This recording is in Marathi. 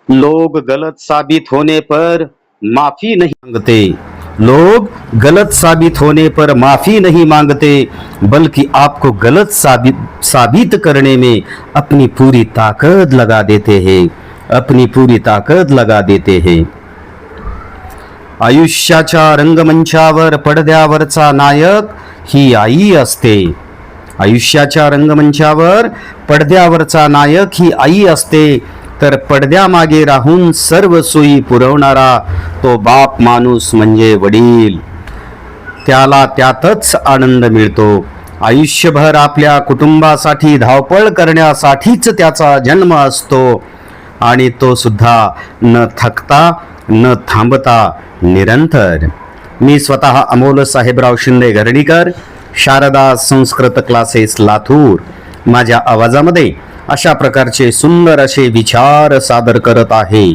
लोग गलत साबित होने पर माफी नहीं मांगते। लोग गलत साबित होने पर माफी नहीं मांगते, बल्कि आपको गलत साबित करने में अपनी पूरी ताकत लगा देते हैं, अपनी पूरी ताकत लगा देते हैं। आयुष्याच्या रंगमंचावर पडद्यावरचा नायक ही आई असते। आयुष्याच्या रंगमंचावर पडद्यावरचा नायक ही आई असते, तर पडद्यामागे राहून सर्व सोयी पुरवणारा तो बाप माणूस म्हणजे वडील। त्याला त्यातच आनंद मिळतो। आयुष्यभर आपल्या कुटुंबासाठी धावपळ करण्यासाठीच त्याचा जन्म असतो, आणि तो सुद्धा न थकता न थांबता निरंतर। मी स्वतः अमोल साहेबराव शिंदे घरणीकर, शारदा संस्कृत क्लासेस लातूर, माझ्या आवाजामध्ये अशा प्रकारचे सुंदर असे विचार सादर करत आहे।